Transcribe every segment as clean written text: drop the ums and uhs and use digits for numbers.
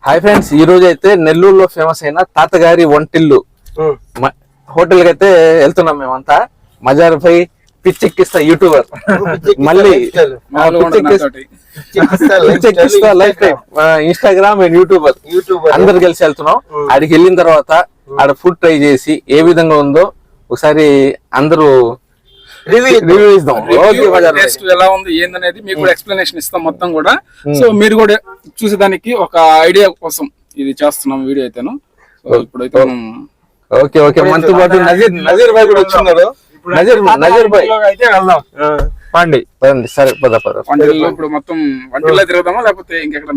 Hi friends, ఈ రోజు అయితే నెల్లూరులో ఫేమస్ అయిన తాతగారి వంటిల్లు హోటల్ కి అయితే వెళ్తున్నాం. మేమంతా మజార్ పై పిచ్చెక్కిస్తా యూట్యూబర్ మళ్ళీ పిచ్చెక్కిస్తా lifetime Instagram and YouTuber అందరు కలిసి వెళ్తున్నాం. ఆడికి వెళ్ళిన తర్వాత ఆడ ఫుడ్ ట్రై చేసి ఏ విధంగా ఉందో ఒకసారి అందరూ రివ్యూ ఇద్దాం. ఎలా ఉంది ఏందనేది మీకు కూడా ఎక్స్ప్లెనేషన్ ఇస్తాం మొత్తం కూడా. సో మీరు కూడా చూసేదానికి ఒక ఐడియా కోసం ఇది చేస్తున్నాం వీడియో అయితేను. ఇప్పుడైతే ఓకే ఓకే మనతో పాటు నజీర్ భాయ్ కూడా వచ్చిన్నారు. నజీర్ భాయ్ అయితే వెళ్దాం. పండి సరే పద వంటిల్లో ఇప్పుడు మొత్తం వంటిల్లో తిరుగుదామా లేకపోతే ఇంకెక్కడ?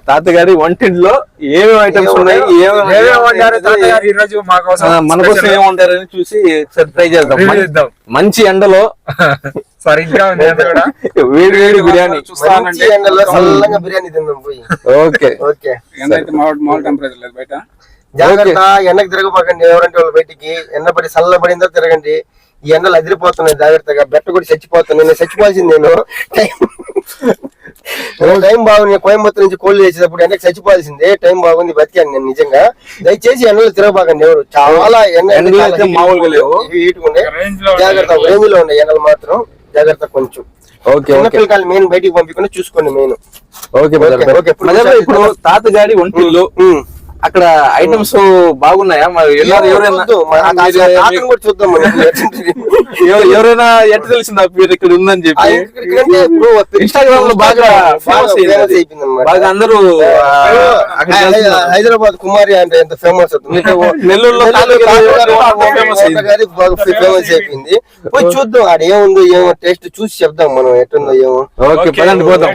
తాతగారి వంటింట్లో ఏమేమి ఐటమ్స్ ఉన్నాయి, మన కోసం ఏమి ఉంటారని చూసి ట్రై చేద్దాం. మంచి ఎండలో వేడి వేడి బిర్యానీ ఓకే ఓకే. మామూలు టెంపరేచర్ లేదు బయట. జాగ్రత్త, ఎండకు తిరగపోకండి. ఎవరంటే వాళ్ళు బయటికి ఎండ పడి చల్ల పడిందో తిరగండి. ఈ ఎండలు అదిరిపోతున్నాయి. జాగ్రత్తగా బెట్ట కూడా చచ్చిపోతున్నాయి. నేను చచ్చిపోవాల్సింది టైం బాగుంది. కోయంబత్తూరు నుంచి కోళ్ళు చేసేటప్పుడు ఎండకు చచ్చిపోవాల్సిందే. టైం బాగుంది, బతికాను నేను నిజంగా. దయచేసి ఎండలు తిరగబాకండి ఎవరు. చాలా ఎండ మామూలుగా లేవు, హీట్ ఉండే. జాగ్రత్త, రేంజ్ లో ఉండే ఎండలు మాత్రం. జాగ్రత్త కొంచెం. చిన్నపిల్లకాయలు మెయిన్ బయటికి పంపించుకుని చూసుకోండి మెయిన్. ఓకే. ఇప్పుడు తాతగారి వంటిల్లు అక్కడ ఐటమ్స్ బాగున్నాయా? మరి ఎవరైనా ఎట్లా తెలిసిందా మీరు ఇక్కడ ఉందని చెప్పి? ఇన్స్టాగ్రామ్ లో బాగా ఫేమస్ బాగా అందరూ. హైదరాబాద్ కుమారి అంటే ఎంత ఫేమస్ అవుతుంది. నెల్లూరులో ఫేమస్ అయిపోయింది. పోయి చూద్దాం ఆడ ఏముందో ఏమో టేస్ట్ చూసి చెప్దాం మనం ఎట్టుందో ఏమో. ఓకే పదండి పోదాం.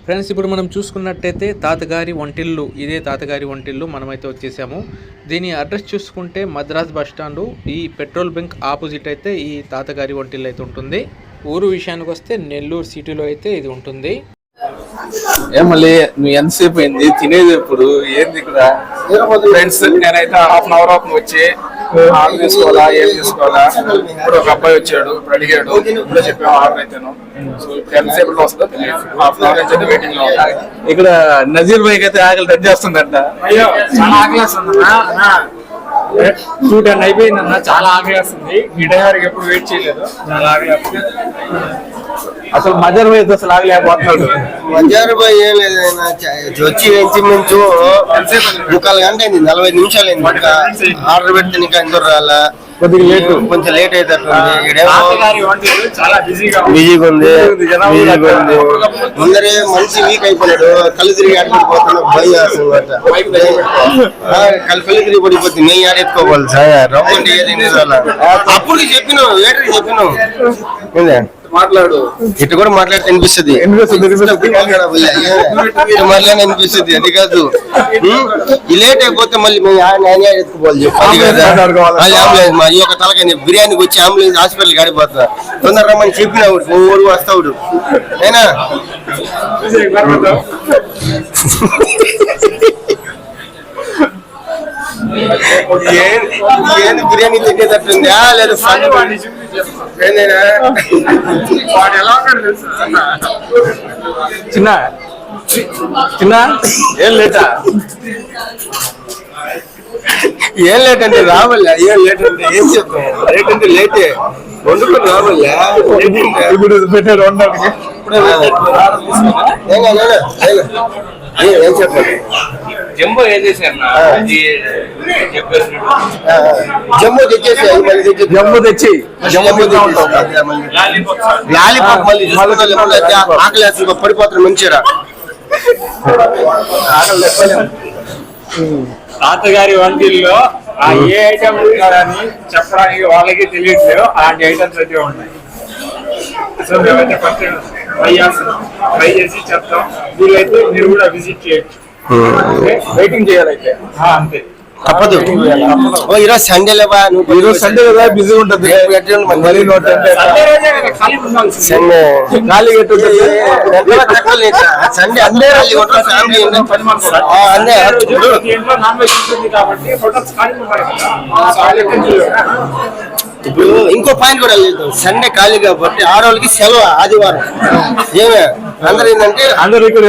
ఫ్రెండ్స్, ఇప్పుడు మనం చూసుకున్నట్టయితే తాతగారి వంటిల్లు, ఇదే తాతగారి వంటిల్లు మనమైతే వచ్చేసాము. దీని అడ్రస్ చూసుకుంటే మద్రాస్ బస్ స్టాండు, ఈ పెట్రోల్ బంక్ ఆపోజిట్ అయితే ఈ తాతగారి వంటిల్లు అయితే ఉంటుంది. ఊరు విషయానికి వస్తే నెల్లూరు సిటీలో అయితే ఇది ఉంటుంది. ఏమల్లీ నువ్వు ఎంతసేపు అయింది తినేది? ఇప్పుడు ఏంది ఇక్కడ? ఫ్రెండ్స్, నేనైతే హాఫ్ అన్ అవర్ అవుతుంది వచ్చి ఆర్డర్ తీసుకోవాలా ఏం తీసుకోవాలా. ఇప్పుడు ఒక అబ్బాయి వచ్చాడు, ఇప్పుడు అడిగాడు, ఇప్పుడు చెప్పాము ఆర్డర్ అయితేను. సో ఇప్పుడు ఎంతసేపు వస్తుందో తెలియదు. హాఫ్ అన్ అవర్ నుంచి వెయిటింగ్ లో ఉంటాయి. ఇక్కడ నజీర్ భాయ్ అయితే ఆకలి టచ్ చేస్తుందంట. అయ్యో చాలా ఆకలి వస్తుందన్నా. 2:10 అయిపోయిందన్న, చాలా ఆకలి వస్తుంది. ఈ టైంకి ఎప్పుడు వెయిట్ చేయలేదు, చాలా ఆకలి వస్తుంది. అసలు మజార్ భాయ్ అసలు ఆగలేకపోతున్నాడు. మజార్ భాయ్ ఏం లేదు, వచ్చి ఇంచుమించు 1/4 గంట అయింది, 40 నిమిషాలు అయింది. ఇంకా ఆర్డర్ పెడితే ఇంకా ఎందుకు రాలా, కొద్దిగా లేట్, కొంచెం లేట్ అవుతుంది. బిజీగా ఉంది. ముందరే మనిషి వీక్ అయిపోయాడు, కళ్ళు తిరిగి ఆడిపోతున్నా భయం వేస్తుంది. కళ్ళు తిరిగి పడిపోతుంది. నేను ఆడెత్తుకోవాలి సార్ రమ్మండి. అప్పుడు చెప్పినాం, వేటర్కి చెప్పినాం మాట్లాడు, ఇటు కూడా మాట్లాడితే అనిపిస్తుంది. అనిపిస్తుంది. అది కాదు, ఈ లేట్ అయిపోతే మళ్ళీ ఎత్తుకోవాలి చెప్పాలి కదా. మా ఈ యొక్క తలకాయ బిర్యానీకి వచ్చి అంబులెన్స్ హాస్పిటల్ గడిపోతా. తొందర రమ్మని చెప్పిన ఊరు వస్తాడు. అయినా ఏంది బిర్యానీ తినేటట్టుందా లేదా? చిన్న చిన్న ఏం లేటా? ఏం లేట్ అంటే రావాలా? ఏం లేట్ అంటే ఏం చెప్తాం? లేట్ అంటే లేటే, వండుకొని రావాలా? ఇప్పుడు పెట్టారు ఏం చెప్పాలి? జంబో ఏం చేశారు? జమ్ము తెచ్చేసి జమ్ము తెచ్చి లాలీపాప్ మళ్ళీ ఆకలి వేస్తుంది, పడిపోతారు మంచిగా. తాతగారి వంటిల్లో ఏ ఐటమ్ ఉంటారని చెప్పడానికి వాళ్ళకి తెలియట్లేదు. అలాంటి ఐటమ్స్ అయితే ఉన్నాయి. సో మేమైతే ఫస్ట్ ట్రై చేసి చెప్తాం. వీలైతే మీరు కూడా విజిట్ చేయొచ్చు. వెయిటింగ్ చేయాలైతే అంతే, తప్పదు. ఈరోజు సండే లేవా? ఈరోజు సండే కదా, బిజీ ఉంటుంది. సండే అందరూ ఫ్యామిలీ నాన్ వెజ్ ఉంటుంది కాబట్టి ఇప్పుడు ఇంకో పాయింట్ కూడా లేదు, సండే ఖాళీ కాబట్టి ఆడవాళ్ళకి సెలవు ఆదివారం. ఏమే అందరు ఏంటంటే అందరూ ఇక్కడ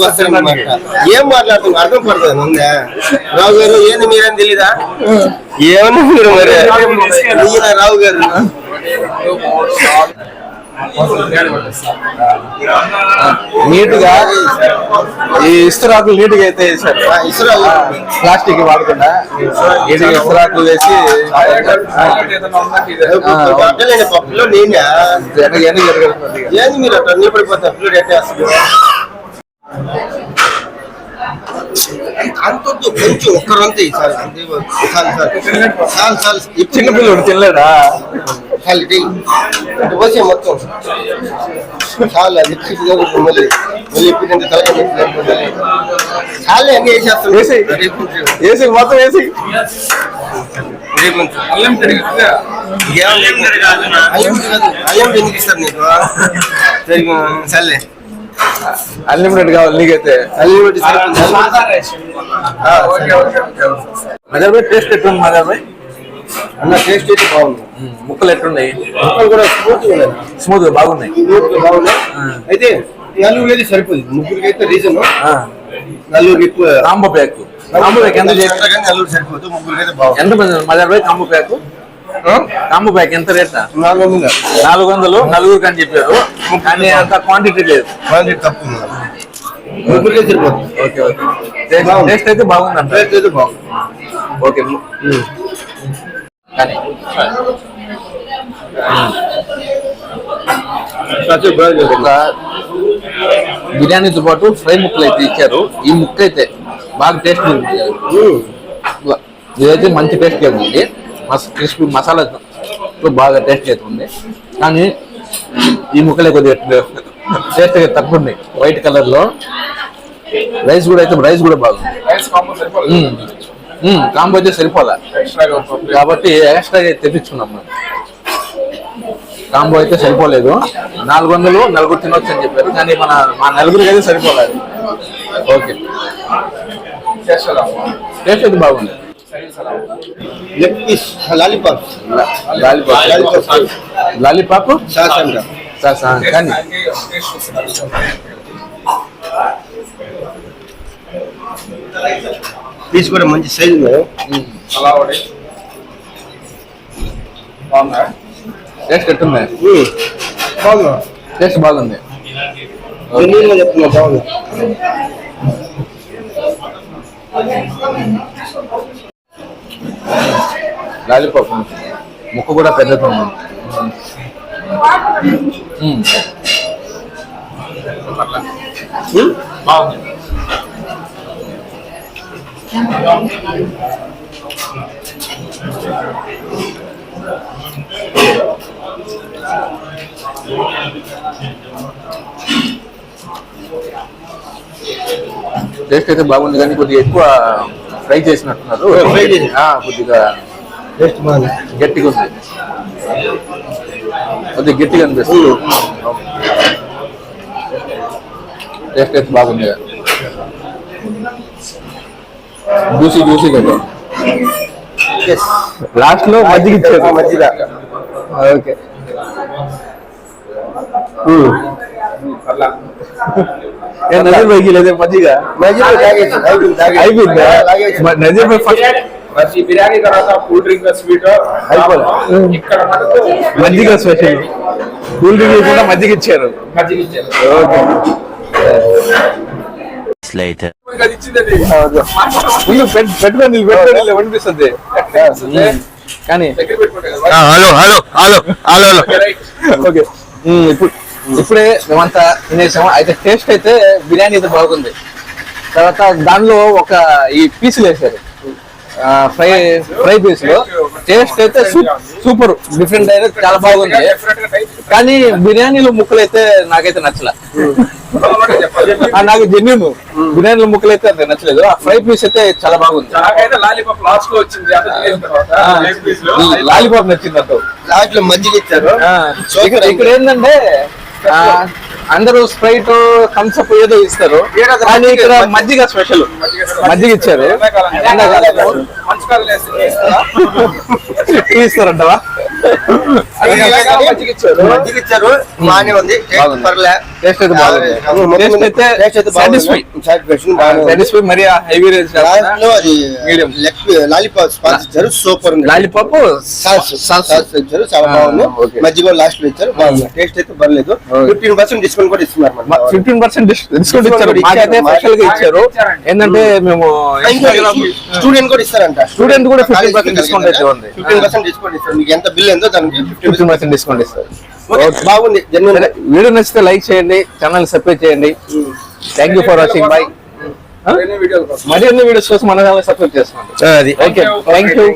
వస్తారన్నమాట. ఏం మాట్లాడుతున్నారు అర్థం పడుతుంది ముందే. రావు గారు ఏంది మీరేం తెలీదా? ఏమన్నా మీరు మరి రావు గారు నీట్ గా ఈ ఇస్తరాకులు నీట్ గా అయితే వేసారు. ప్లాస్టిక్ వాడకుండా నీట్ గా ఇస్తరాకులు వేసి పప్పులో నేనే ఏంది మీరు అట్లా నిలబడిపోతే అంతొద్దు, కొంచెం ఒక్కరంతే చిన్నపిల్లడు తినలేడా? పోసే మొత్తం చాలా అది మళ్ళీ మళ్ళీ ఎప్పుడంటే తలకాయ చాలా అన్ని వేసేస్తాం. వేసి మొత్తం వేసి అల్లం ఎందుకు ఇస్తారు నీకు? సర్లే అన్లిమిటెడ్ కావాలి నీకైతే. మదర్ భాయ్ టేస్ట్ ఎట్లుంది మదర్ భాయ్? అన్న టేస్ట్ అయితే బాగుంది. ముక్కలు ఎట్లున్నాయి? ముక్కలు కూడా స్మూత్ బాగున్నాయి. బాగున్నాయి. అయితే నలుగురు అయితే సరిపోతుంది, ముగ్గురికి అయితే రీజన్ నలుగురు ఎక్కువ కాంబో ప్యాక్. కాంబో ప్యాక్ ఎంత నలుగురు సరిపోతుంది, ముగ్గురికి అయితే బాగుంది. ఎంత మదర్ భాయ్ కాంబో ప్యాక్? కాంబో ప్యాక్ ఎంత రేట్? 400 నలుగురికి అని చెప్పారు, కానీ అంత క్వాంటిటీ లేదు. క్వాంటిటీ తక్కువ ముగ్గురికి సరిపోతుంది. Okay okay. టేస్ట్ అయితే బాగుంది అంట. టేస్ట్ అయితే బాగుంది. ఓకే. కానీ బిర్యానీతో పాటు ఫ్రై ముక్కలు అయితే ఇచ్చారు. ఈ ముక్క అయితే బాగా టేస్ట్ ఉంది. ఇదైతే మంచి టేస్ట్ ఉంది. క్రిస్పీ మసాలాతో బాగా టేస్ట్ అవుతుంది. కానీ ఈ ముక్కలే కొద్దిగా టేస్ట్ తక్కువ ఉన్నాయి. వైట్ కలర్ లో రైస్ కూడా అయితే రైస్ కూడా బాగుంది. కాంబో అయితే సరిపోదా కాబట్టి ఎక్స్ట్రాగా తెప్పించుకున్నాం మనం. కాంబో అయితే సరిపోలేదు. 400 నలుగురు తినొచ్చు అని చెప్పారు, కానీ మా నలుగురికి అయితే సరిపోలేదు. ఓకే. టేస్ట్ అయితే బాగుంది. లెగ్ పీస్ లాలీపాప్ లాలీపాప్ కానీ పీస్ కూడా మంచి సైజు. టేస్ట్ ఎట్టుంది? టేస్ట్ బాగుంది. చెప్తున్నా బాగుంది. లాలీపాప్ ముక్క కూడా పెద్దగా ఉంది. బాగుంది. టేస్ట్ అయితే బాగుంది, కానీ కొద్దిగా ఎక్కువ ఫ్రై చేసినట్టున్నారు. కొద్దిగా టేస్ట్ బాగుంది. గట్టిగా ఉంది, కొద్దిగా గట్టిగా అనిపిస్తుంది. టేస్ట్ అయితే బాగుంది. జ్యూసీగా లాస్ట్ లో మజ్జిగ ఇచ్చారు. మజ్జిగ ఓకే. నజర్ భాయ్కి లేదా మజ్జిగ? అయిపోయిందా? నజర్ భాయ్ ఫస్ట్ బిర్యానీ తర్వాత కూల్ డ్రింక్ స్వీట్ అయిపోయింది. ఇక్కడ మజ్జిగ స్పెషల్. కూల్ డ్రింక్ కూడా మజ్జిగ ఇచ్చారు. ఓకే. పెట్టుకోండి అనిపిస్తుంది కానీ. ఓకే. ఇప్పుడే మేమంతా తినేసాము. అయితే టేస్ట్ అయితే బిర్యానీ అయితే బాగుంది. తర్వాత దానిలో ఒక ఈ పీసులు వేసారు, ఫ్రై పీసులు. టేస్ట్ అయితే సూపర్ డిఫరెంట్ అయితే చాలా బాగుంది. కానీ బిర్యానీలో ముక్కలు అయితే నాకైతే నచ్చలే. నాకు జెన్యూన్ బిర్యానీలో ముక్కలు అయితే అంత నచ్చలేదు. ఆ ఫ్రై పీస్ అయితే చాలా బాగుంది. లాలీపాప్ నచ్చింది అంటూ. లాస్ట్ లో మజ్జిగ ఇచ్చారు. ఇక్కడ ఏంటంటే అందరూ స్ప్రైట్ థమ్స్ అప్ ఏదో ఇస్తారు, కానీ ఇక్కడ మజ్జిగ స్పెషల్, మజ్జిగ ఇచ్చారు. ఇస్తారంటవా? మజ్జిగ ఇచ్చారు, బాగానే ఉంది, టేస్ట్ అయితే బాగుంది. సాటిస్ఫై. మరి హెవీ రేంజ్ మీడియం లాలీపాప్ ఇచ్చారు, సూపర్ ఉంది. లాలీపాప్ ఇచ్చారు, చాలా బాగుంది. మజ్జిగ లాస్ట్ లో ఇచ్చారు, బాగుంది. టేస్ట్ అయితే పర్లేదు. 15% డిస్కౌంట్ కూడా ఇస్తున్నారు. 15% డిస్కౌంట్ ఇచ్చారు. మాకైతే స్పెషల్ గా ఇచ్చారు. ఏంటంటే మేము స్టూడెంట్ కూడా ఇస్తారంట. స్టూడెంట్ కూడా 15% డిస్కౌంట్ అయితే ఉంది. 15% డిస్కౌంట్ ఇస్తారు. మీకు ఎంత బిల్ ఎంతో దానికి 15% డిస్కౌంట్ ఇస్తారు. బాగుంది. వీడియో నచ్చితే లైక్ చేయండి, ఛానల్ సబ్స్క్రైబ్ చేయండి. Thank you for watching. By. మరిన్ని వీడియోస్ కోసం మన ఛానల్ సబ్స్క్రైబ్ చేసుకోండి. అది ఓకే, థ్యాంక్ యూ.